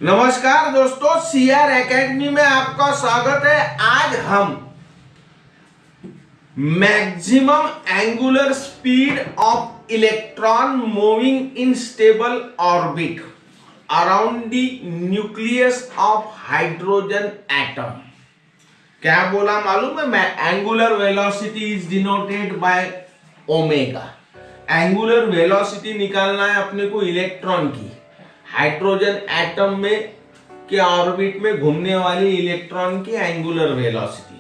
नमस्कार दोस्तों, CR academy में आपका स्वागत है। आज हम maximum angular speed of electron moving in stable orbit around the nucleus of hydrogen atom. क्या बोला मालूम है? Angular velocity is denoted by omega. Angular velocity निकालना है अपने को इलेक्ट्रॉन की, हाइड्रोजन एटम में के ऑर्बिट में घूमने वाली इलेक्ट्रॉन की angular velocity.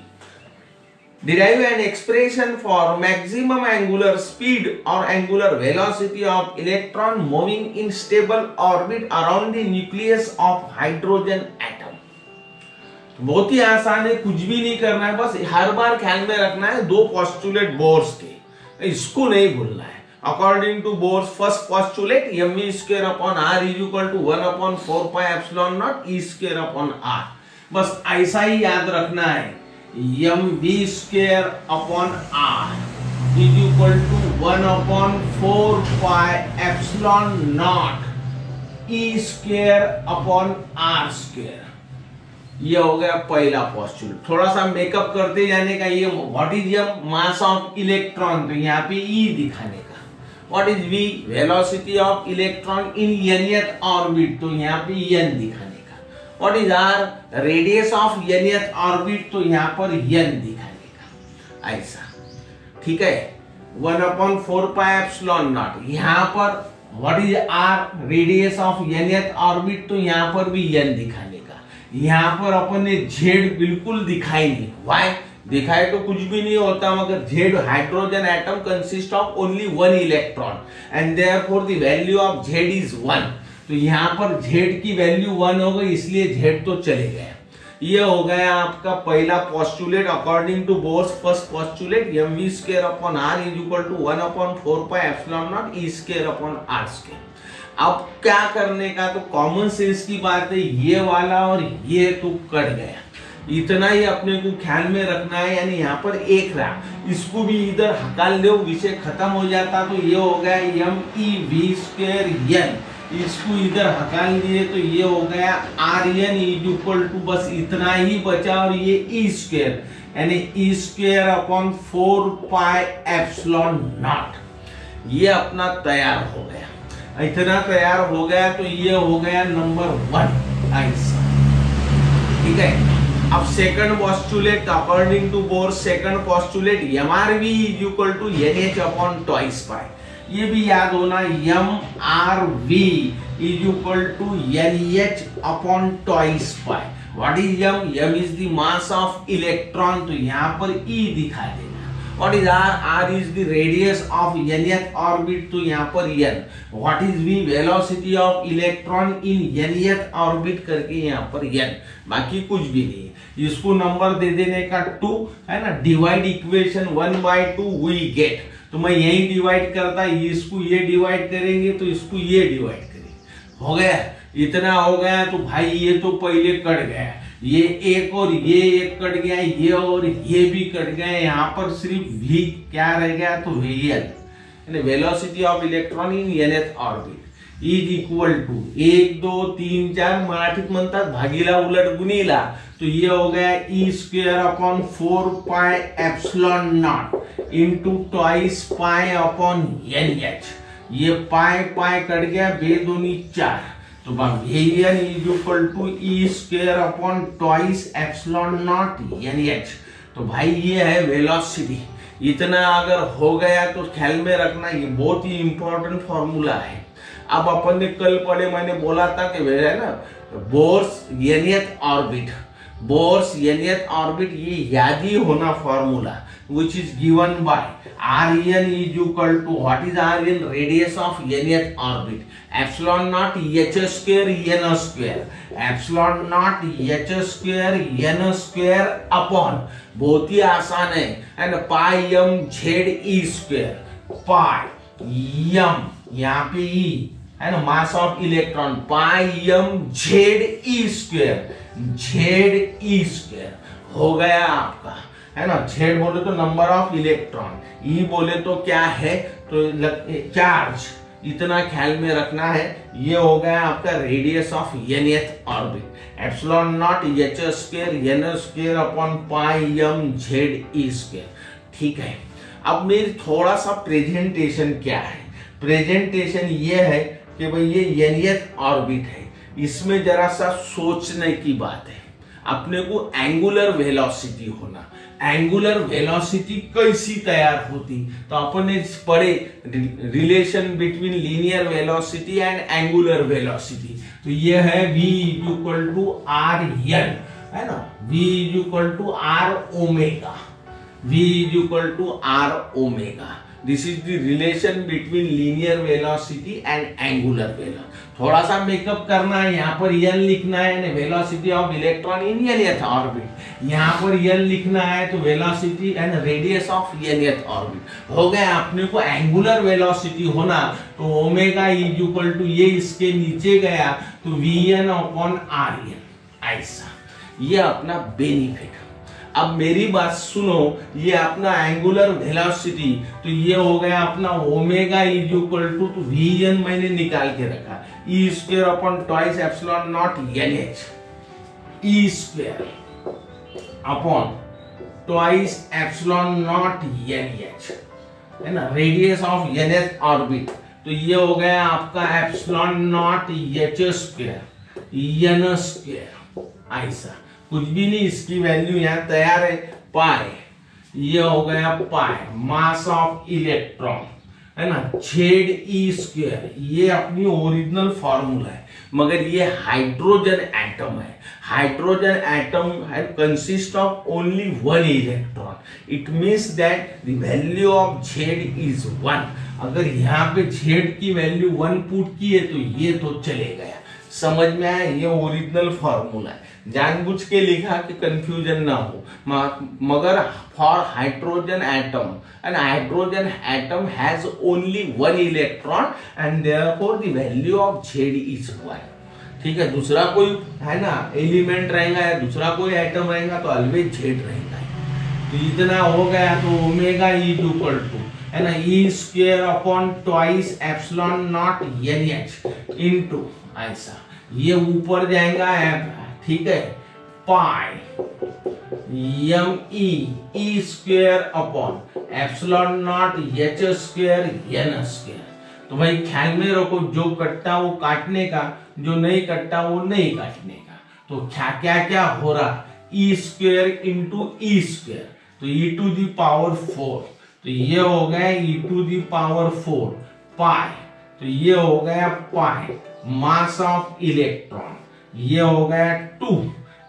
Derive an expression for maximum angular speed और angular velocity of electron moving in stable orbit around the nucleus of hydrogen atom. बहुत ही आसान है, कुछ भी नहीं करना है, बस हर बार ख्याल में रखना है दो पोस्टुलेट बोर्स के, इसको नहीं भूलना है। According to Bohr's first postulate, mv square upon r is equal to 1 upon 4 pi epsilon naught e square upon r। बस ऐसा ही याद रखना है, mv square upon r is equal to 1 upon 4 pi epsilon naught e square upon r square। ये हो गया पहला postulate. थोड़ा सा मेकअप करते जाने का। ये what is mass of electron, तो यहाँ पे ई दिखाने का। What is v? Velocity of electron in nth orbit, तो यहाँ पे n दिखाने का। What is r? Radius of nth orbit, तो यहाँ पर n दिखाने का। ऐसा ठीक है। 1/4 pi epsilon naught। यहाँ पर what is r? Radius of nth orbit, तो यहाँ पर भी n दिखाने का। यहाँ पर अपन ने z बिल्कुल दिखाई नहीं। Why? दिखाए तो कुछ भी नहीं होता, मगर Z hydrogen atom consist of only one electron and therefore the value of Z is 1। तो यहाँ पर जेड की वैल्यू 1 हो गई, इसलिए जेड तो चले गए। ये हो गया आपका पहला postulate according to Bohr's first postulate, mv square upon r is equal to 1/4 pi epsilon naught e square upon r square. अब क्या करने का, तो कॉमन सेंस की बात है, ये वाला और ये तो कट गया, इतना ही अपने को ख्याल में रखना है। यानी यहाँ पर एक रहा, इसको भी इधर हकाल दो, विषय खत्म हो जाता। तो ये हो गया mev स्क्वायर n, इसको इधर हकाल दिए तो ये हो गया rn इज इक्वल टू, बस इतना ही बचा। और ये e स्क्वायर यानी e square upon 4 pi epsilon not, ये अपना तैयार हो गया। इतना तैयार हो गया तो ये हो गया नंबर 1 ऐसा, ठीक है। अब second postulate according to Bohr second postulate mrv is equal to nh upon twice pi. ये भी याद होना, mrv is equal to nh upon twice pi. What is m is the mass of electron, तो यहाँ पर e दिखा देना। What is r is the radius of nth orbit, तो यहाँ पर n। What is v? Velocity of electron in nth orbit करके यहाँ पर n, बाकी कुछ भी नहीं। इसको नंबर दे देने का 2 है ना, डिवाइड इक्वेशन 1/2 वी गेट। तो मैं यही डिवाइड करता, इसको ये डिवाइड करेंगे तो इसको ये डिवाइड करेंगे, हो गया। इतना हो गया तो भाई ये तो पहले कट गया, ये एक और ये एक कट गया, ये और ये भी कट गया। यहाँ पर सिर्फ v क्या रह गया, तो vl velocity of electron in nth orbit is equal to 1 2 3 4 मराठीत म्हणतात भागीला उलट गुणीला। तो ये हो गया e square upon 4 pi epsilon not into twice pi upon nh। ये पाई पाई कट गया, बे दूनी 4, तो vn is equal to e square upon twice epsilon naught nh। तो भाई ये है वेलोसिटी। इतना अगर हो गया तो ख्याल में रखना, ये बहुत ही इंपॉर्टेंट फॉर्मूला है। अब अपन ने कल पढ़े, मैंने बोला था कि है ना Bohr's nth orbit, Bohr's nth orbit, ये याद ही होना formula, which is given by rn is equal to what is rn? Radius of nth orbit, epsilon naught h square n square, epsilon naught h square n square upon, बहुत ही आसान है, and pi m z e square, pi m यहाँ पे e है ना, मास of electron, pi m z e square, z e square हो गया आपका, है ना। z बोले तो नंबर ऑफ इलेक्ट्रॉन, e बोले तो क्या है, तो चार्ज, इतना ख्याल में रखना है। ये हो गया आपका radius of nth orbit, epsilon not h square n square upon pi m z e square. ठीक है, अब मेरी थोड़ा सा प्रेजेंटेशन क्या है। प्रेजेंटेशन ये है कि भाई ये nth ऑर्बिट है, इसमें जरा सा सोचने की बात है। अपने को एंगुलर वेलोसिटी होना, एंगुलर वेलोसिटी कैसी तैयार होती, तो अपन ने पढ़े relation between linear velocity and angular velocity. तो ये है v equal to R N, है ना, v equal to R omega, v equal to R omega. This is the relation between linear velocity and angular velocity. थोड़ा सा makeup करना है, यहाँ पर n लिखना है, velocity of electron in nth orbit. यहाँ पर n लिखना है तो velocity and radius of nth orbit हो गया। अपने को एंगुलर वेलोसिटी होना तो ओमेगा इक्वल टू ये इसके नीचे गया तो vn अपॉन rn, ऐसा ये अपना बेनिफिट। अब मेरी बात सुनो, ये अपना एंगुलर वेलोसिटी तो ये हो गया अपना ओमेगा इक्वल टू वीएन मैंने निकाल के रखा, e square upon twice epsilon not nh, e square upon twice epsilon not nh, है ना, रेडियस ऑफ एनएच ऑर्बिट। तो ये हो गया आपका epsilon not H square N square, ऐसा कुछ भी नहीं, इसकी वैल्यू यहाँ तैयार है, पाई। ये हो गया पाई मास ऑफ इलेक्ट्रॉन, है ना, जेड ई स्क्वायर। ये अपनी ओरिजिनल फॉर्मूला है, मगर ये हाइड्रोजन एटम है। Hydrogen atom consist of only one electron, it means that the value of Z is 1। अगर यहाँ पे जेड की वैल्यू 1 पुट की है तो ये तो चले गया। समझ में आया, ये ओरिजिनल फॉर्मूला है, जानबूझ के लिखा कि कंफ्यूजन ना हो। मगर for hydrogen atom, and hydrogen atom has only one electron and therefore the value of Z is 1। ठीक है, दूसरा कोई है ना एलिमेंट रहेगा या दूसरा कोई एटम रहेगा तो ऑलवेज जेड रहेगा। तो इतना हो गया, तो ओमेगा इक्वल टू, है ना, ई square upon twice epsilon not nh into, ऐसा ये ऊपर जाएगा, ठीक है, pi M e square upon epsilon not H square N square. तो भाई ख्याल में रखो, जो कटता वो काटने का, जो नहीं कटता वो नहीं काटने का। तो क्या क्या हो रहा, ई स्क्वायर इंटू ई स्क्वायर, तो ई टू दी पावर 4, तो ये हो गया ई टू दी पावर 4 पाई, तो ये हो गया पाई मास ऑफ इलेक्ट्रॉन, ये हो गया 2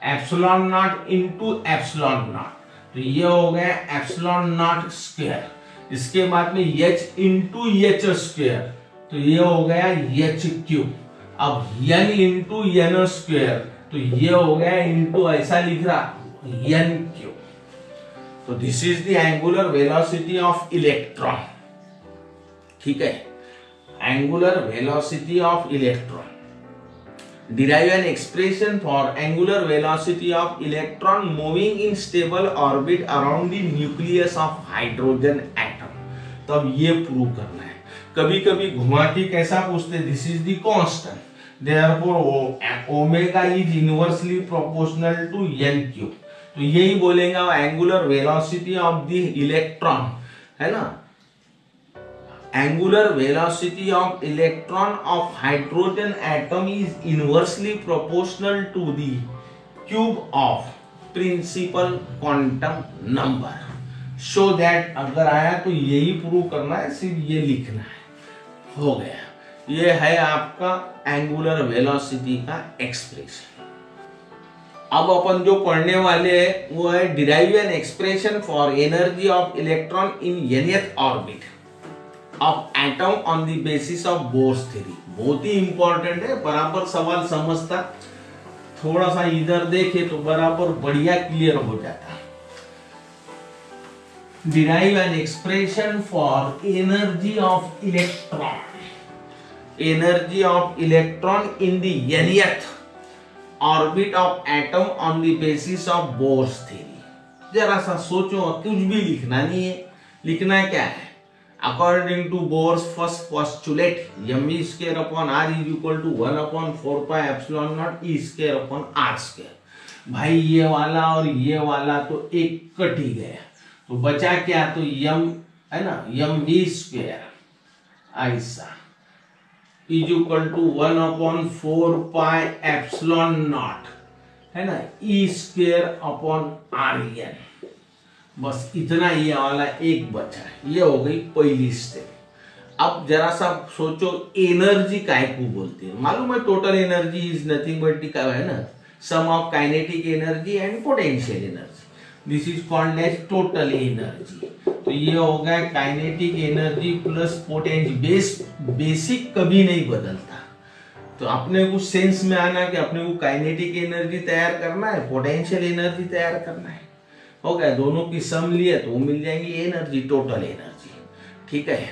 epsilon not into epsilon naught, तो ये हो गया एप्सिलॉन नॉट स्क्वायर। इसके बाद में h इंटू एच स्क्वायर, तो ये हो गया एच क्यूब। अब n इंटू एन स्क्वायर, तो ये हो गया इंटू, ऐसा लिख रहा n क्यूब। तो this is the angular velocity of electron. ठीक है, angular velocity of electron. Derive an expression for angular velocity of electron moving in stable orbit around the nucleus of hydrogen atom. तब ये prove करना है। कभी कभी घुमा के कैसा पूछते, this is the constant, therefore omega is inversely proportional to n cube. तो यही बोलेगा angular velocity of the electron, है ना, angular velocity of electron of hydrogen atom is inversely proportional to the cube of principal quantum number. So that अगर आया तो यही prove करना है, सिर्फ ये लिखना है, हो गया। ये है आपका एंगुलर वेलोसिटी का एक्सप्रेशन। अब अपन जो पढ़ने वाले हैं वो है derive an expression for energy of electron in nth orbit of atom on the basis of bourse theory. बहुत ही इंपॉर्टेंट है, बराबर सवाल समझता, थोड़ा सा इधर देखे तो बराबर बढ़िया क्लियर हो जाता। Derive an expression for energy of electron, energy of electron in the nth orbit of atom on the basis of bourse theory. जरा सा सोचो, कुछ भी लिखना नहीं है, लिखना क्या है, According to Bohr's first postulate, mv square upon r is equal to 1 upon 4 pi epsilon naught e square upon r square. भाई ये वाला और ये वाला तो एक कट ही गया, तो बचा क्या, तो यम है ना, यम वी स्क्वायर ऐसा is equal to 1 upon 4 pi epsilon naught है ना ई स्क्वायर अपॉन आर एन. बस इतना ये वाला एक बचा है. ये हो गई पहली स्टेप. अब जरा सा सोचो एनर्जी काय को बोलते हैं. मालूम है total energy is nothing but the है ना sum of kinetic energy and potential energy. This is called as total energy. तो ये हो गया kinetic energy plus potential. Basic कभी नहीं बदलता. तो अपने को सेंस में आना कि अपने को काइनेटिक एनर्जी तैयार करना है, पोटेंशियल एनर्जी तैयार करना है. हो गया, दोनों की सम लिए तो मिल जाएंगी एनर्जी, टोटल एनर्जी. ठीक है,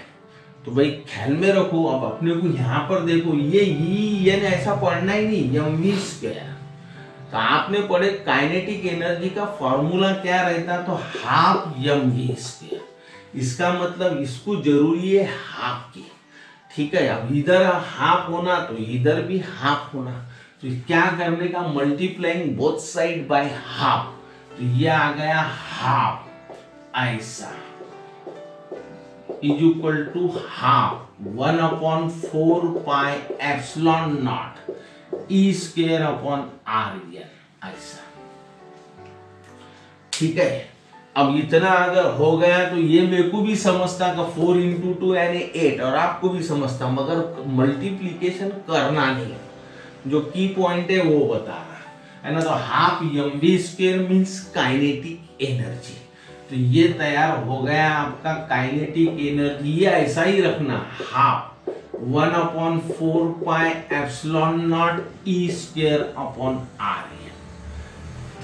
तो भाई ख्याल में रखो. अब अपने को यहाँ पर देखो ये एन ऐसा पढ़ना ही नहीं, एम वी स्क्वायर. तो आपने पढ़े काइनेटिक एनर्जी का फॉर्मूला क्या रहता, तो हाफ एम वी स्क्वायर. इसका मतलब इसको जरूरी है हाफ की. ठीक है, अब इधर हाफ होना तो इधर भी हाफ होना. तो क्या करने का, multiplying both side by half. तो ये आ गया हाफ ऐसा is equal to half 1 upon 4 pi epsilon not E square upon R N ऐसा. ठीक है, अब इतना अगर हो गया तो ये मेरे को भी समझता का 4 इंटू 2 यानी 8 और आपको भी समझता, मगर मल्टीप्लीकेशन करना नहीं. जो की पॉइंट है वो बता रहा है ना. तो half M V square means kinetic energy. तो ये तैयार हो गया आपका काइनेटिक एनर्जी. ये ऐसा ही रखना, half 1 upon 4 pi epsilon not E square upon R N.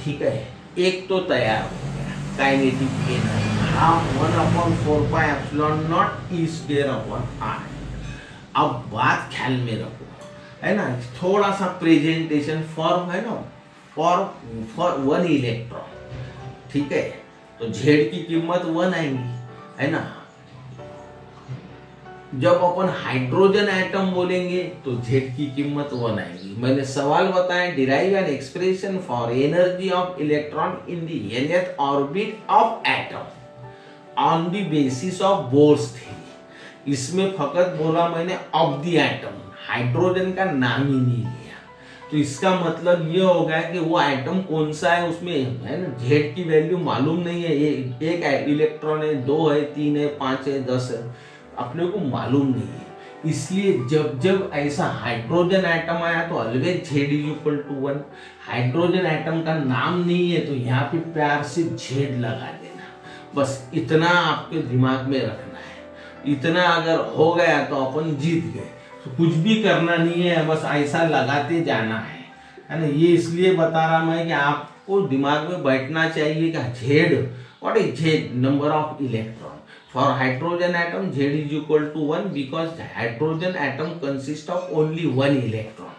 ठीक है, एक तो तैयार हो गया kinetic energy, half 1 upon 4 pi epsilon not E square upon R N. अब बात ख्याल में रखो है ना, थोड़ा सा प्रेजेंटेशन फॉर्म है ना फॉर 1 इलेक्ट्रॉन. ठीक है, तो जेड की कीमत 1 आएंगी है ना. जब अपन हाइड्रोजन एटम बोलेंगे तो जेड की कीमत 1 आएगी. मैंने सवाल बताया, derive an expression for energy of electron in the nth orbit of atom on the basis of bourse theory. इसमें फकत बोला मैंने ऑफ द एटम, हाइड्रोजन का नाम ही नहीं लिया. तो इसका मतलब ये हो गया कि वो एटम कौन सा है, उसमें है ना जेड की वैल्यू मालूम नहीं है. एक इलेक्ट्रॉन है, 2 है, 3 है, 5 है, 10 है, अपने को मालूम नहीं है. इसलिए जब जब ऐसा हाइड्रोजन एटम आया तो always Z is equal to 1. Hydrogen atom का नाम नहीं है तो यहाँ पे प्यार से जेड लगा देना. बस इतना आपके दिमाग में रखना है. इतना अगर हो गया तो अपन जीत गए. तो कुछ भी करना नहीं है, बस ऐसा लगाते जाना है ना. ये इसलिए बता रहा मैं कि आपको दिमाग में बैठना चाहिए कि Z, what is Z, number of electron. For hydrogen atom Z is equal to 1 because hydrogen atom consist of only 1 electron.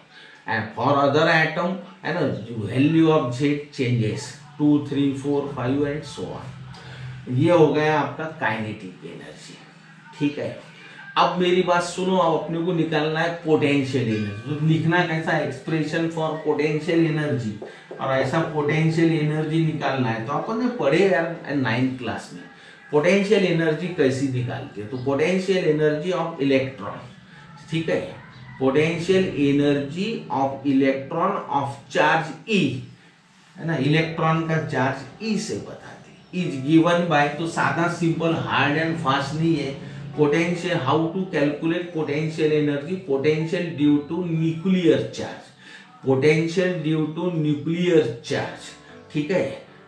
And for other atom है ना value of Z changes 2, 3, 4, 5 and so on. ये हो गया आपका kinetic energy. ठीक है, अब मेरी बात सुनो. अब अपने को निकालना है पोटेंशियल एनर्जी. तो लिखना कैसा, एक्सप्रेशन फॉर पोटेंशियल एनर्जी. और ऐसा पोटेंशियल एनर्जी निकालना है तो अपन ने पढ़े यार 9th क्लास में पोटेंशियल एनर्जी कैसी निकालती है. तो पोटेंशियल एनर्जी ऑफ इलेक्ट्रॉन. ठीक है, potential energy of electron of charge e है ना, इलेक्ट्रॉन का चार्ज ई से बताते इज गिवन बाय. तो सादा सिंपल हार्ड एंड फास्ट नहीं है. Potential, how to calculate potential energy, potential due to nuclear charge, potential due to nuclear charge. ठीक है,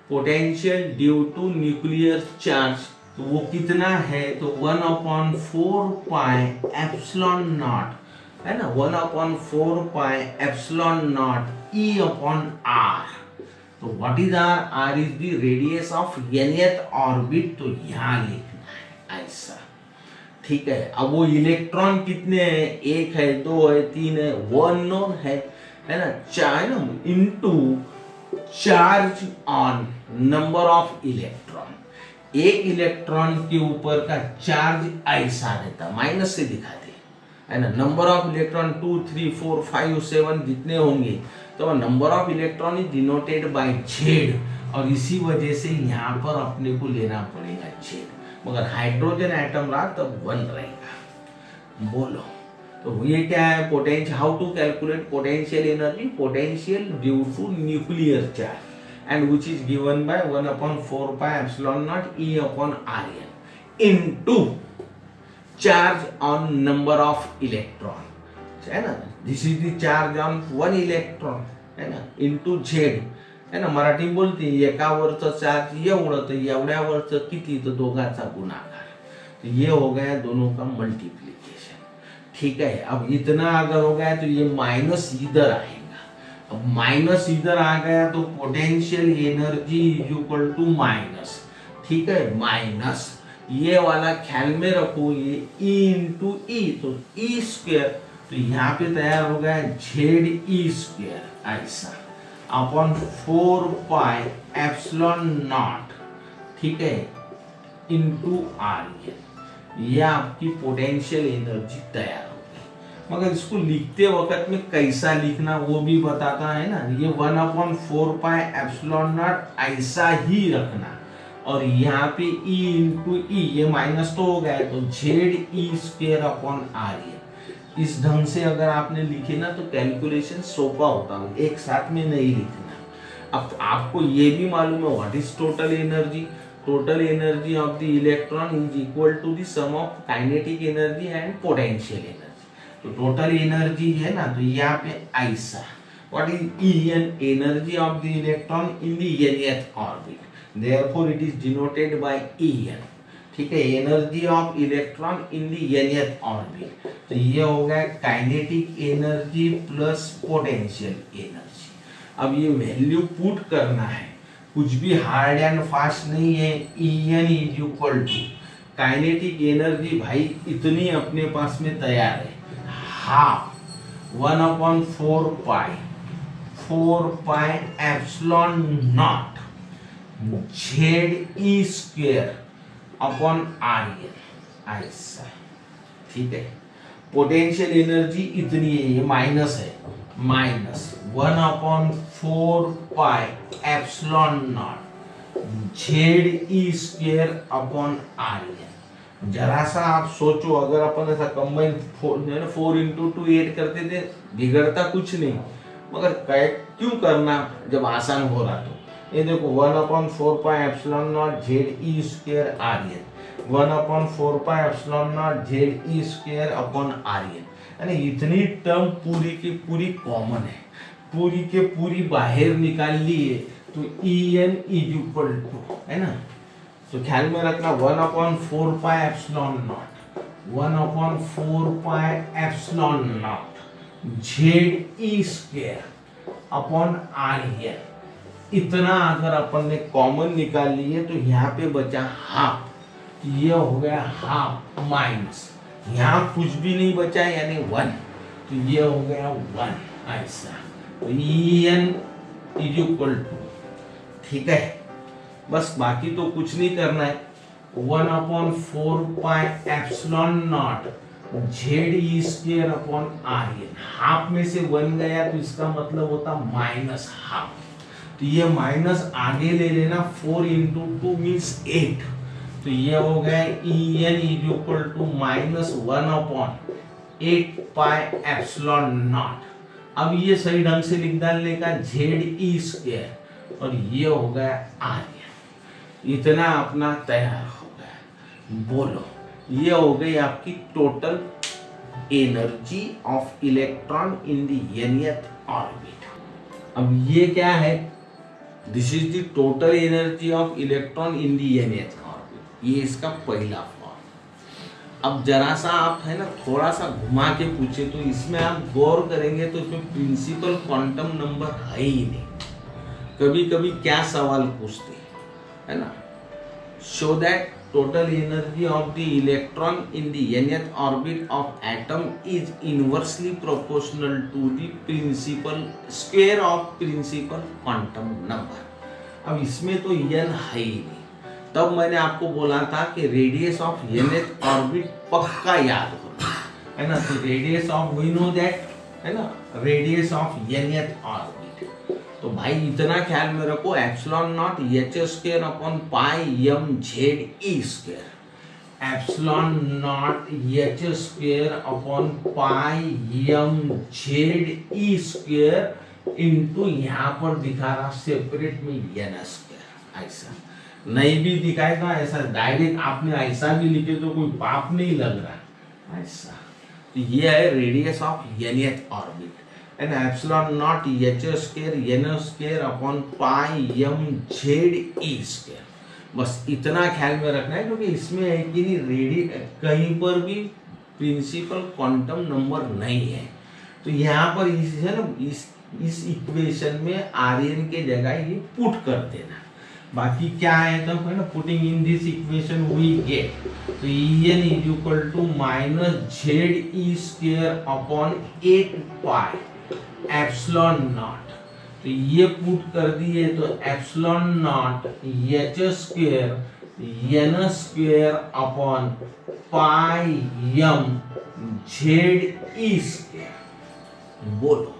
potential due to nuclear charge. तो वो कितना है, तो 1 अपॉन 4 पाई एप्सिलॉन नॉट है ना, 1 upon 4 pi epsilon not e upon r. तो what is r, r is the radius of nth orbit. तो यहाँ लिखना है ऐसा. ठीक है, अब वो इलेक्ट्रॉन कितने हैं, 1 है, 2 है, 3 है, वो अननोन है ना. Charge into charge on number of electron. एक इलेक्ट्रॉन के ऊपर का चार्ज ऐसा रहता, माइनस से दिखाते है ना। नंबर ऑफ इलेक्ट्रॉन 2 3 4 5 7 जितने होंगे तो number of electron is denoted by Z, और इसी वजह से यहाँ पर अपने को लेना पड़ेगा जेड। मगर हाइड्रोजन एटम रहा तब 1 रहेगा। बोलो तो ये क्या है potential, how to calculate potential energy, potential due to nuclear charge and which is given by 1/4 pi epsilon naught E upon Rn into charge on number of electron, है ना। this is the charge on one electron, है ना, into z, है ना। मराठी बोलते एकावरचं charge एवढं तर एवढ्यावरचं किती, तर दोघांचा गुणाकार। तो ये हो गया दोनों का मल्टीप्लीकेशन, ठीक है। अब इतना अगर हो गया तो ये माइनस इधर आएगा। अब माइनस इधर आ गया तो potential energy is equal to minus, ठीक है, माइनस ये वाला ख्याल में रखो, ये E इंटू ई, तो ई स्क्वेयर, तो यहाँ पे तैयार हो गया जेड ई स्क्वेयर ऐसा अपॉन 4 पाई एप्सिलॉन नॉट, ठीक है, इंटू आर। ये आपकी पोटेंशियल एनर्जी तैयार हो गई। मगर इसको लिखते वक्त में कैसा लिखना वो भी बताता है ना। ये 1/4 पाई एप्सिलॉन नॉट ऐसा ही रखना, और यहाँ पे E इंटू ई, ये माइनस तो हो गया तो Z E square upon R. इस ढंग से अगर आपने लिखे ना तो कैलकुलेशन सोपा होता है, एक साथ में नहीं लिखना। अब आपको ये भी मालूम है what is total energy, total energy of the electron is equal to the sum of kinetic energy and potential energy. तो टोटल एनर्जी है ना, तो यहाँ पे ऐसा what is En, energy of the electron in the nth orbit, therefore it is denoted by En, ठीक है, energy of electron in the nth orbit. तो ये हो गया kinetic energy plus potential energy. अब ये वैल्यू पुट करना है, कुछ भी हार्ड एंड फास्ट नहीं है। En is equal to kinetic energy भाई इतनी अपने पास में तैयार है, half 1/4 pi 4 pi epsilon naught Z E square upon R ऐसा, ठीक है। पोटेंशियल एनर्जी इतनी है, ये माइनस है, minus 1/4 pi epsilon naught Z E square upon R. जरा सा आप सोचो, अगर अपन ऐसा कंबाइन 4 इंटू 2 8 करते थे, बिगड़ता कुछ नहीं, मगर क्यों करना जब आसान हो रहा। तो ये देखो 1/4 pi epsilon naught Z E square R, 1/4 pi epsilon naught Z E square upon R, यानी इतनी टर्म पूरी की पूरी कॉमन है, पूरी के पूरी बाहर निकाल लिए तो En इज इक्वल टू, है ना। तो ख्याल में रखना 1/4 pi epsilon naught 1/4 pi epsilon naught Z E square upon R. इतना अगर अपन ने कॉमन निकाल लिए तो यहाँ पे बचा हाफ, ये हो गया हाफ माइनस, यहाँ कुछ भी नहीं बचा यानी 1, तो ये हो गया 1 ऐसा। तो En इज इक्वल टू, ठीक है, बस बाकी तो कुछ नहीं करना है। 1/4 pi epsilon naught Z E square upon R, half में से 1 गया तो इसका मतलब होता माइनस हाफ, तो ये माइनस आगे ले लेना, 4 इंटू 2 मीन्स 8, तो ये हो गया En is equal to minus 1/8 pi epsilon naught. अब ये सही ढंग से लिख डालने का जेड ई स्क्वेयर, और ये हो गया आर। इतना अपना तैयार हो गया। बोलो ये हो गई आपकी total energy of electron in the nth orbit. अब ये क्या है, this is the total energy of electron in the nth orbit, ये इसका पहला फॉर्म। अब जरा सा आप है ना थोड़ा सा घुमा के पूछे तो इसमें आप गौर करेंगे तो इसमें प्रिंसिपल क्वांटम नंबर है ही नहीं। कभी कभी क्या सवाल पूछते है ना, show that total energy of the electron in the nth orbit of atom is inversely proportional to the principal square of principal quantum number। अब इसमें तो n है ही नहीं, तब मैंने आपको बोला था कि रेडियस ऑफ nth ऑर्बिट पक्का याद होना है ना। तो radius of we know that है ना, रेडियस ऑफ nth ऑर्बिट। तो भाई इतना ख्याल में रखो, epsilon not H square upon pi M Z E square, epsilon not H square upon pi M Z E square into यहाँ पर दिखा रहा सेपरेट में एन स्क्वायर। ऐसा नहीं भी दिखाएगा, ऐसा डायरेक्ट आपने ऐसा भी लिखे तो कोई पाप नहीं लग रहा ऐसा। तो ये है radius of nth orbit and epsilon not H square N square upon pi M Z E square. बस इतना ख्याल में रखना है, क्योंकि इसमें है कि नहीं कहीं पर भी प्रिंसिपल क्वांटम नंबर नहीं है। तो यहाँ पर इस है ना, इस इक्वेशन में आर एन के जगह ये पुट कर देना। बाकी क्या है तो है ना, putting in this equation we get तो En is equal to minus Z E square upon 8 pi epsilon naught. तो ये पुट कर दिए तो epsilon not H square N square upon pi M Z E square. बोलो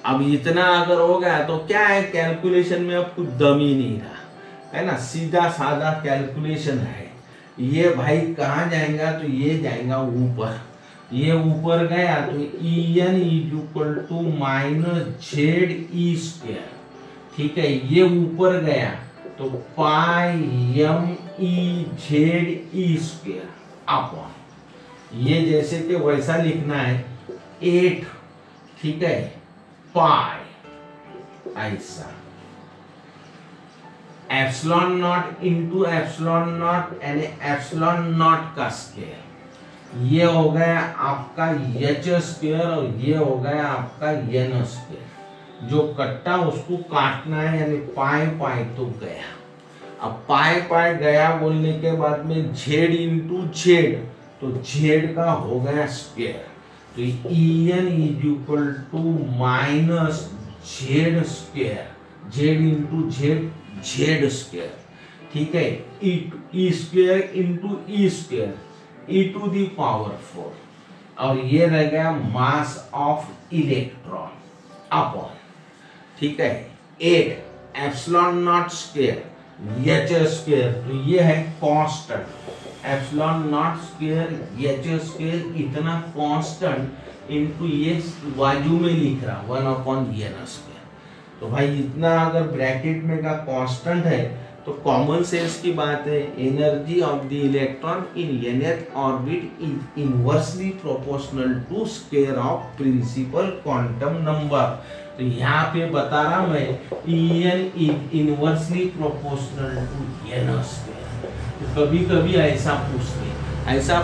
अब इतना अगर हो गया तो क्या है, कैलकुलेशन में अब कुछ दम ही नहीं रहा है ना, सीधा साधा कैलकुलेशन है। ये भाई कहाँ जाएगा तो ये जाएगा ऊपर, ये ऊपर गया तो En is equal to minus Z E square. ठीक है, ये ऊपर गया तो pi M E Z E square upon ये जैसे कि वैसा लिखना है 8, ठीक है, पाई ऐसा epsilon not into epsilon not यानी एप्सिलॉन नॉट का स्क्वायर। ये हो गया आपका एच स्क्वायर और ये हो गया आपका एन स्क्वायर। जो कट्टा उसको काटना है, यानी पाई पाई तो गया। अब पाई पाई गया बोलने के बाद में जेड इंटू जेड, तो जेड का हो गया स्क्वायर। तो En is equal to minus Z square, Z into Z, Z square. ठीक है, e square into e square, e to the power 4, और ये रह गया मास ऑफ इलेक्ट्रॉन अपॉन, ठीक है, 8 epsilon not square H square. तो ये है constant, epsilon not square H square इतना कांस्टेंट इनटू ये बाजू में लिख रहा 1 अपॉन एन स्क्वायर। तो भाई इतना अगर ब्रैकेट में का कांस्टेंट है तो कॉमन सेंस की बात है, energy of the electron in nth orbit is inversely proportional to square of principal quantum number. तो यहाँ पे बता रहा मैं En is inversely proportional to n square. तो कभी कभी ऐसा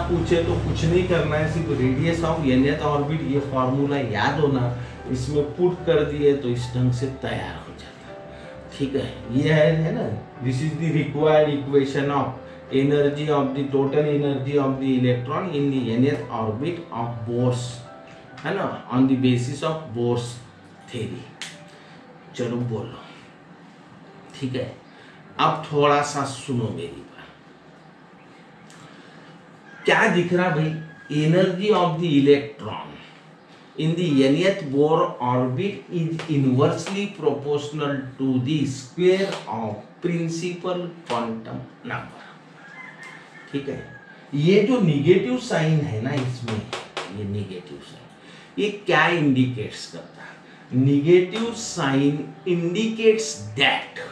पूछे तो कुछ नहीं करना है, सिर्फ रेडियस ऑफ nth ऑर्बिट ये फॉर्मूला याद होना, इसमें पुट कर दिए तो इस ढंग से तैयार हो जाता। ठीक है, ये है ना, this is the required equation of energy of the total energy of the electron in the nth orbit of bourse, है ना, on the basis of bourse theory. चलो बोलो, ठीक है। अब थोड़ा सा सुनो मेरी बात, क्या दिख रहा भाई, energy of the electron in the nth Bohr orbit is inversely proportional to the square of principal quantum number। ठीक है, ये जो निगेटिव साइन है ना इसमें, ये निगेटिव साइन ये क्या इंडिकेट्स करता है? Negative sign indicates that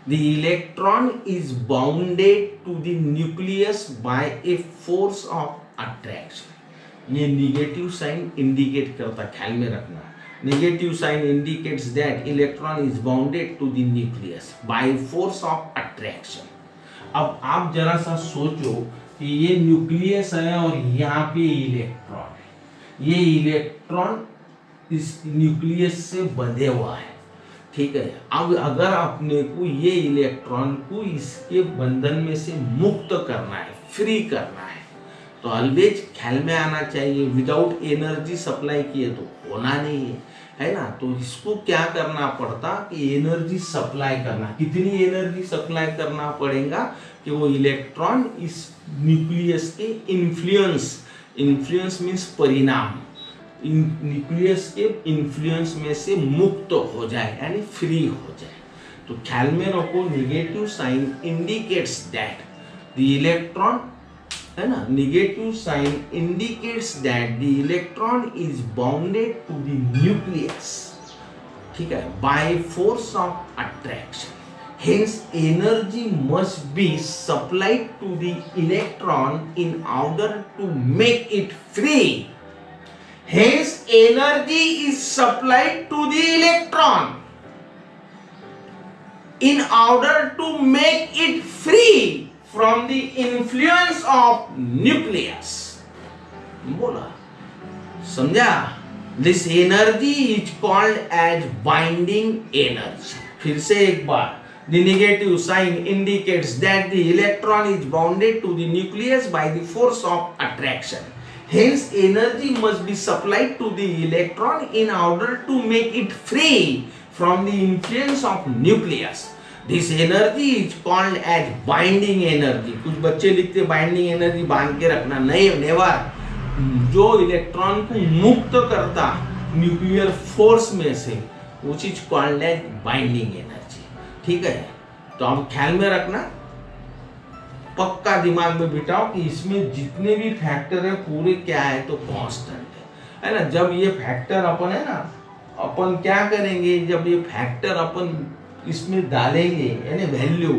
the electron is bounded to the nucleus by a force of attraction। ये निगेटिव साइन इंडिकेट करता, ख्याल में रखना, negative sign indicates that electron is bounded to the nucleus by force of attraction. अब आप जरा सा सोचो कि ये न्यूक्लियस है और यहाँ पे इलेक्ट्रॉन है, ये इलेक्ट्रॉन इस न्यूक्लियस से बंधे हुआ है। ठीक है, अब अगर अपने को ये इलेक्ट्रॉन को इसके बंधन में से मुक्त करना है, फ्री करना है, तो ऑलवेज ख्याल में आना चाहिए विदाउट एनर्जी सप्लाई किए तो होना नहीं है। है ना। तो इसको क्या करना पड़ता कि एनर्जी सप्लाई करना। कितनी एनर्जी सप्लाई करना पड़ेगा कि वो इलेक्ट्रॉन इस न्यूक्लियस के इन्फ्लुएंस मीन्स परिणाम, न्यूक्लियस के इन्फ्लुएंस में से मुक्त हो जाए, यानी फ्री हो जाए। तो ख्याल में रखो, negative sign indicates that the electron, है ना, negative sign indicates that the electron is bounded to the nucleus, ठीक है, by force of attraction. Hence energy must be supplied to the electron in order to make it free. Hence energy is supplied to the electron in order to make it free from the influence of nucleus. बोला, समझा? This energy is called as binding energy. फिर से एक बार, the negative sign indicates that the electron is bounded to the nucleus by the force of attraction. Hence energy must be supplied to the electron in order to make it free from the influence of nucleus. This energy is called as binding energy. कुछ बच्चे लिखते binding energy बांध के रखना, नहीं, never. जो electron को मुक्त करता न्यूक्लियर फोर्स में से, वो चीज कॉल्ड एज बाइंडिंग एनर्जी, ठीक है। तो आप ख्याल में रखना, पक्का दिमाग में बिठाओ कि इसमें जितने भी फैक्टर है पूरे क्या है, तो कांस्टेंट है ना। जब ये फैक्टर अपन, है ना, अपन क्या करेंगे, जब ये फैक्टर अपन इसमें डालेंगे, यानी वैल्यू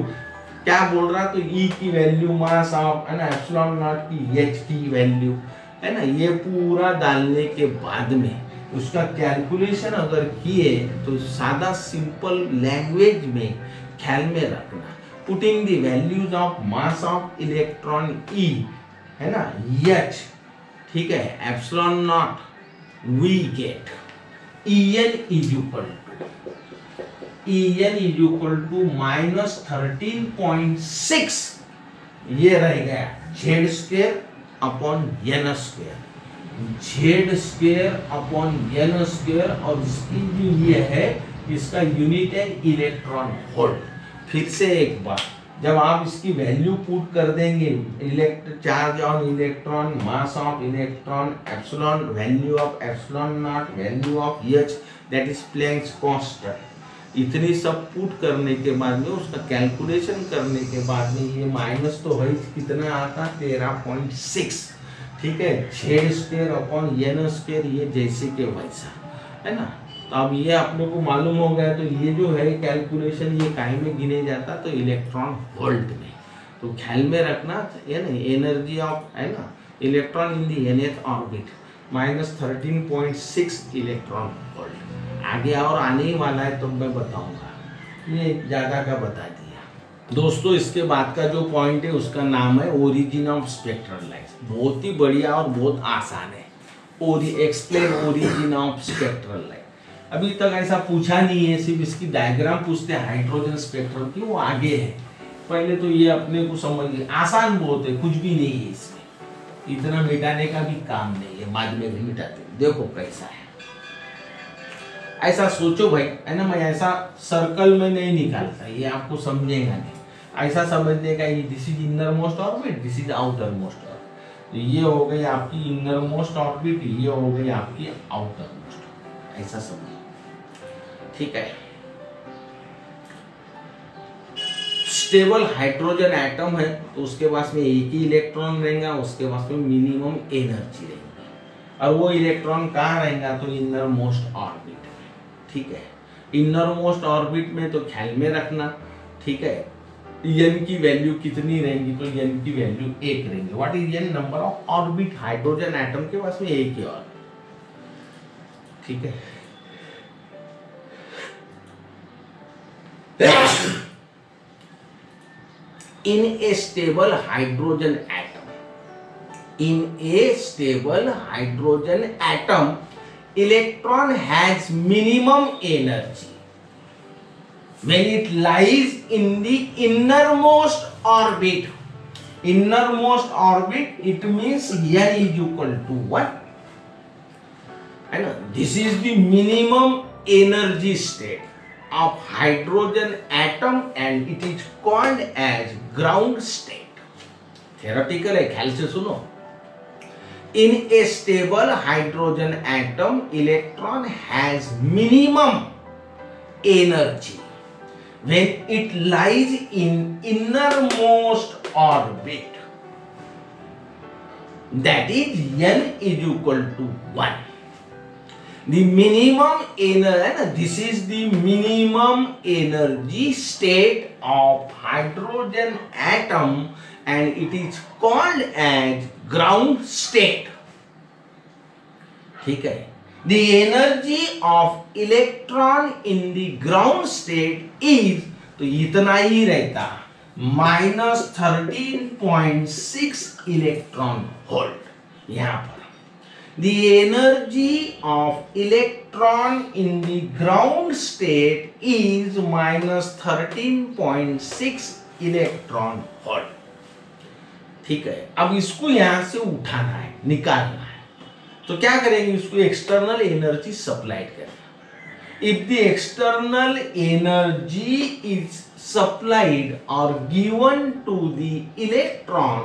क्या बोल रहा, तो ई की वैल्यू, मास ऑफ, है ना, एप्सिलॉन नॉट की, एच की वैल्यू, है ना, ये पूरा डालने के बाद में उसका कैलकुलेशन अगर किए तो सादा सिंपल लैंग्वेज में ख्याल में रखना, putting the values of mass of electron e, है ना, एच, ठीक है, epsilon not, we get En is equal to -13.6, ये रह गया Z square upon N square, Z square upon N square, और इसकी जो ये है, इसका यूनिट है इलेक्ट्रॉन वोल्ट। फिर से एक बार, जब आप इसकी वैल्यू पुट कर देंगे, charge on electron, mass of electron, epsilon, value of epsilon not, value of H, that is Planck's constant, इतनी सब पुट करने के बाद में, उसका कैलकुलेशन करने के बाद में, ये माइनस तो है, कितना आता, 13.6, ठीक है, Z square upon N square, ये जैसे के वैसा, है ना। तो अब ये अपने को मालूम हो गया, तो ये जो है कैलकुलेशन, ये काहे में गिने जाता, तो इलेक्ट्रॉन वोल्ट में। तो ख्याल में रखना, है ना, एनर्जी ऑफ, है ना, electron in the nth orbit -13.6 electron volt. आगे और आने ही वाला है, तो मैं बताऊंगा, ये ज्यादा का बता दिया। दोस्तों, इसके बाद का जो पॉइंट है उसका नाम है ओरिजिन ऑफ स्पेक्ट्रल लाइट्स। बहुत ही बढ़िया और बहुत आसान है, explain origin of spectral light. अभी तक ऐसा पूछा नहीं है, सिर्फ इसकी डायग्राम पूछते हैं हाइड्रोजन स्पेक्ट्रम की, वो आगे है। पहले तो ये अपने को समझिए, आसान बहुत है, कुछ भी नहीं है इसमें, इतना मिटाने का भी काम नहीं है, बाद में भी मिटाते। देखो कैसा है, ऐसा सोचो भाई, है ना, मैं ऐसा सर्कल में नहीं निकालता, ये आपको समझेगा नहीं, ऐसा समझने का, ये this is inner most orbit, this is outer most orbit, ये हो गई आपकी इनर मोस्ट ऑर्बिट, ये हो गई आपकी आउटर मोस्ट, ऐसा समझो, ठीक है। स्टेबल हाइड्रोजन एटम है, तो उसके पास में एक ही इलेक्ट्रॉन रहेगा, उसके पास में मिनिमम एनर्जी रहेगी, और वो इलेक्ट्रॉन कहाँ रहेगा, तो इनर मोस्ट ऑर्बिट, ठीक है। इनर मोस्ट ऑर्बिट में तो ख्याल में रखना, ठीक है, एन की वैल्यू कितनी रहेंगी, तो एन की वैल्यू 1 रहेंगी। What is an, number of orbit, hydrogen atom के पास में एक ही ऑर्बिट, ठीक है। In a stable hydrogen atom, electron has minimum energy when it lies in the innermost orbit. Innermost orbit, it means n is equal to what? है ना. This is the minimum energy state of hydrogen atom and it is called as ground state. Theoretical है, ख्याल से सुनो. In a stable hydrogen atom, electron has minimum energy when it lies in innermost orbit. That is n is equal to 1. The minimum energy, this is the minimum energy state of hydrogen atom and it is called as ground state. ठीक है. The energy of electron in the ground state is, तो इतना ही रहता, -13.6 electron volt. यहां पर the energy of electron in the ground state is -13.6 electron volt. ठीक है. अब इसको यहां से उठाना है, निकालना है, तो क्या करेंगे, इसको एक्सटर्नल एनर्जी सप्लाइड करेंगे. If the external energy is supplied और given to the electron,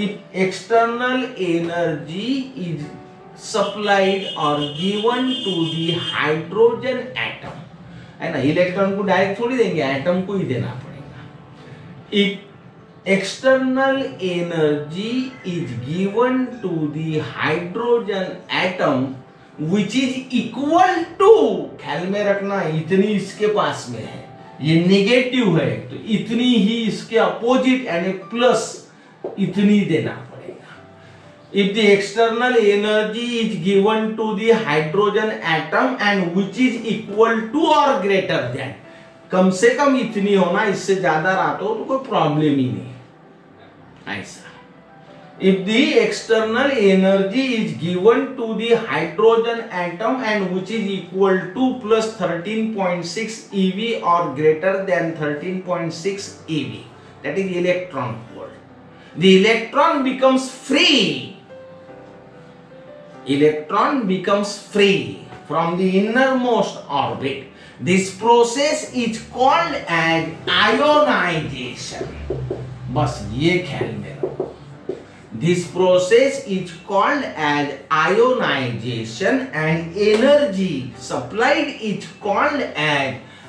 if external energy is supplied और given to the hydrogen atom, है ना. इलेक्ट्रॉन को डायरेक्ट थोड़ी देंगे, एटम को ही देना पड़ेगा. If external energy is given to the hydrogen atom which is equal to, ख्याल में रखना, इतनी इसके पास में है, ये नेगेटिव है, तो इतनी ही इसके अपोजिट यानी प्लस इतनी देना पड़ेगा. If the external energy is given to the hydrogen atom and which is equal to or greater than, कम से कम इतनी होना, इससे ज्यादा रहा तो कोई प्रॉब्लम ही नहीं. ऐसा. If the external energy is given to the hydrogen atom and which is equal to plus 13.6 eV or greater than 13.6 eV, that is electron volt, the electron becomes free. Electron becomes free from the innermost orbit. This process is called as ionization. बस ये ख्याल में रखो. This process is called as ionization and energy supplied is called as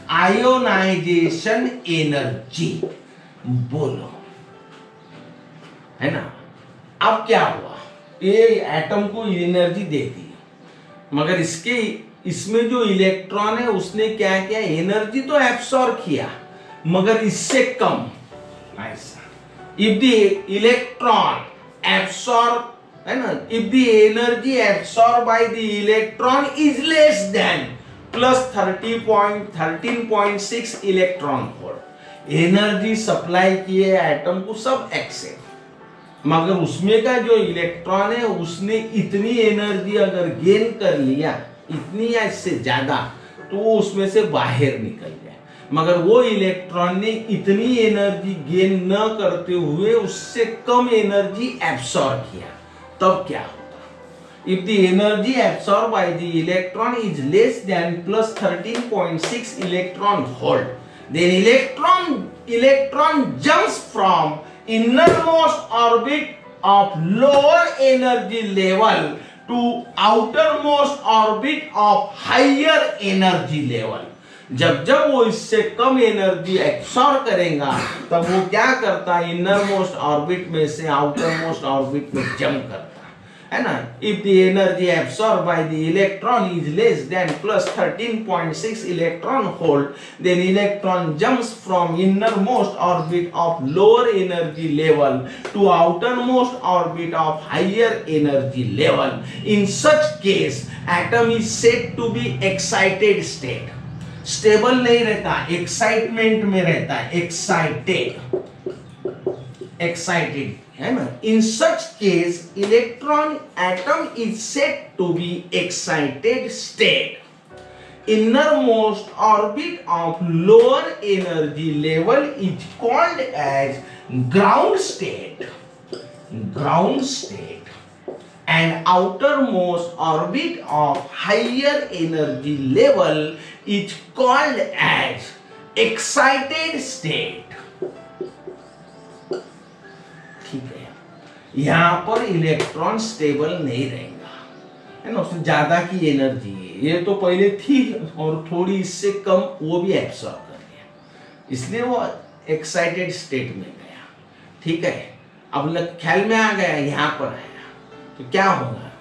ionization energy. बोलो, है ना. अब क्या हुआ, ये एटम को एनर्जी दे दी, मगर इसमें जो इलेक्ट्रॉन है उसने क्या किया, एनर्जी तो एब्सॉर्ब किया मगर इससे कम. ऐसा. If the electron absorb, है ना, if the energy absorbed by the electron is less than plus 13.6 electron volt, energy supply किए एटम को सब एक्सेप्ट, मगर उसमें का जो इलेक्ट्रॉन है उसने इतनी एनर्जी अगर गेन कर लिया, इतनी या इससे ज्यादा, तो वो उसमें से बाहर निकल जाए. मगर वो इलेक्ट्रॉन ने इतनी एनर्जी गेन न करते हुए उससे कम एनर्जी एब्सॉर्ब किया, तब क्या होता. If the energy absorb by the electron is less than plus 13.6 electron volt, then electron jumps from innermost orbit of lower energy level to outermost orbit of higher energy level. जब वो इससे कम energy absorb करेगा तब वो क्या करता है, innermost orbit में से आउटरमोस्ट ऑर्बिट में जंप करता है ना. If the energy absorb by the electron is less than plus 13.6 electron volt, then electron jumps from innermost orbit of lower energy level to outermost orbit of higher energy level. In such case atom is said to be excited state. Stable नहीं रहता, excitement में रहता है, excited, है ना. In such case electron atom is said to be excited state. Innermost orbit of lower energy level is called as ground state. and outermost orbit of higher energy level is called as excited state. ठीक है, यहां पर electron stable नहीं रहेगा, है ना, उसमें ज्यादा की एनर्जी है, ये तो पहले थी और थोड़ी इससे कम वो भी एब्सॉर्ब कर लिया, इसलिए वो एक्साइटेड स्टेट में गया। ठीक है, अब ख्याल में आ गया, यहां पर आया तो क्या होगा।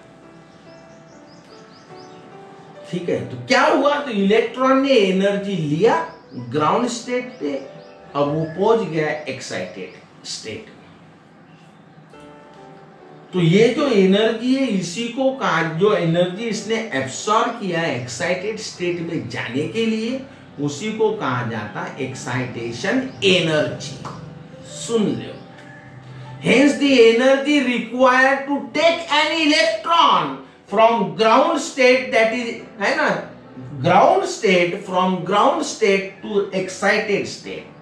ठीक है, तो क्या हुआ, तो इलेक्ट्रॉन ने एनर्जी लिया ग्राउंड स्टेट पे, अब वो पहुंच गया एक्साइटेड स्टेट। तो ये जो एनर्जी है, इसी को कहा, जो एनर्जी इसने एब्सॉर्ब किया एक्साइटेड स्टेट में जाने के लिए, उसी को कहा जाता है excitation energy. Soon low, hence the energy required to take an electron from ground state, that is, है ना, ground state, from ground state to excited state.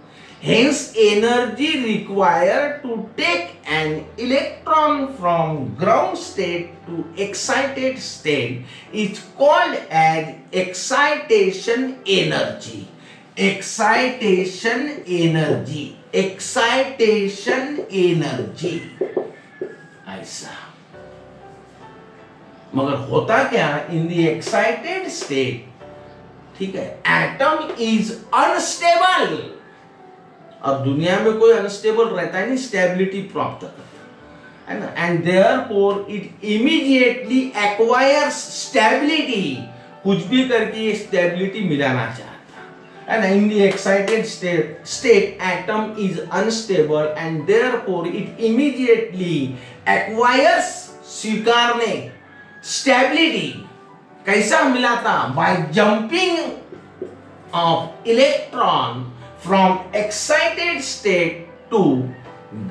Hence energy required to take an electron from ground state to excited state is called as excitation energy. Excitation energy, excitation energy, ऐसा। मगर होता क्या, in the excited state, ठीक है, atom is unstable. अब दुनिया में कोई अनस्टेबल रहता है नहीं, स्टेबिलिटी प्राप्त करता है ना, and therefore it immediately acquires stability, कुछ भी करके ये स्टेबिलिटी मिलाना चाहता है। And in the excited state, atom is unstable and therefore it immediately acquires, स्वीकारने, stability। कैसा मिला था, by jumping of electron from excited state to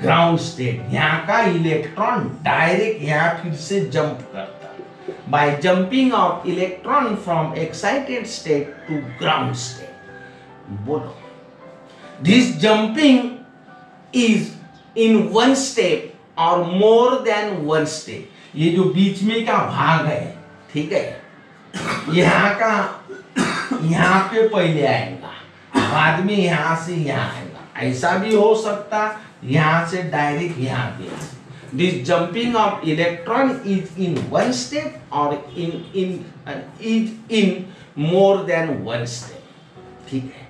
ground state। यहाँ का इलेक्ट्रॉन डायरेक्ट यहाँ फिर से जंप करता, by jumping of electron from excited state to ground state। बोलो, this jumping is in one step or more than one step। ये जो बीच में का भाग है, ठीक है, यहाँ का यहाँ पे पहले आएगा, बाद में यहाँ से यहाँ आएगा, ऐसा भी हो सकता, यहाँ से डायरेक्ट यहाँ पे। This jumping of electron is in one step or is in more than one step। ठीक है,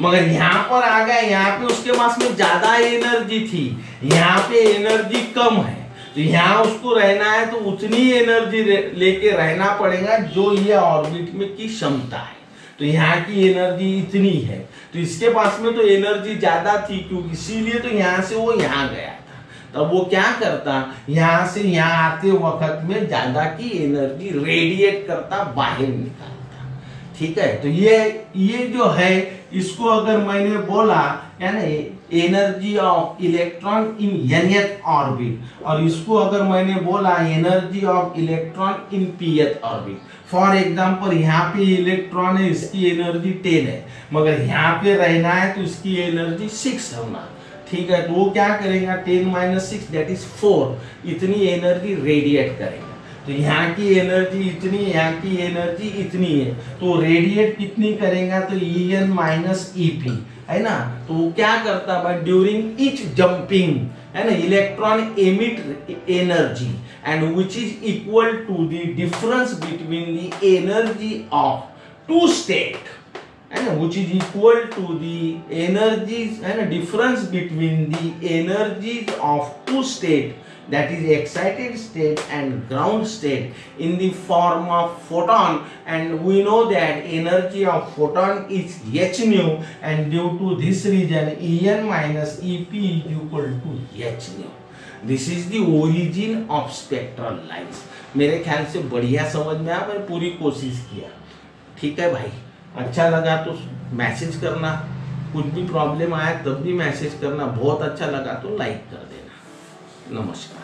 मगर यहाँ पर आ गया, यहाँ पे उसके पास में ज्यादा एनर्जी थी, यहाँ पे एनर्जी कम है, तो यहाँ उसको रहना है तो उतनी एनर्जी लेके रहना पड़ेगा जो ये ऑर्बिट में की क्षमता है। तो यहाँ की एनर्जी इतनी है, तो इसके पास में तो एनर्जी ज्यादा थी, क्योंकि इसीलिए तो यहाँ से वो यहाँ गया था। तब वो क्या करता, यहाँ से यहाँ आते वक्त में ज्यादा की एनर्जी रेडिएट करता, बाहर निकालता। ठीक है, तो ये जो है, इसको अगर मैंने बोला, यानी energy of electron in nth orbit, और इसको अगर मैंने बोला energy of electron in pth orbit. For example, यहाँ पे इलेक्ट्रॉन है, इसकी एनर्जी 10 है, मगर यहाँ पे रहना है तो इसकी एनर्जी 6 होना। ठीक है, तो वो क्या करेगा, 10 - 6 दैट इज 4, इतनी एनर्जी रेडिएट करेगा। तो यहाँ की एनर्जी इतनी, यहाँ की एनर्जी इतनी है, तो रेडिएट कितनी करेगा, तो En - Ep, है ना। तो वो क्या करता है, ड्यूरिंग ईच जंपिंग, है ना, electron emit energy and which is equal to the difference between the energy of two state, है ना, which is equal to the energies, है ना, difference between the energies of two state, that is excited state and ground state in the form of photon, and we know that energy of photon is h nu, and due to this reason En - Ep is equal to h nu। This is the origin of spectral lines। मेरे ख्याल से बढ़िया समझ में आया, मैंने पूरी कोशिश किया। ठीक है भाई, अच्छा लगा तो मैसेज करना, कुछ भी प्रॉब्लम आया तब भी मैसेज करना, बहुत अच्छा लगा तो लाइक कर देना। नमस्कार।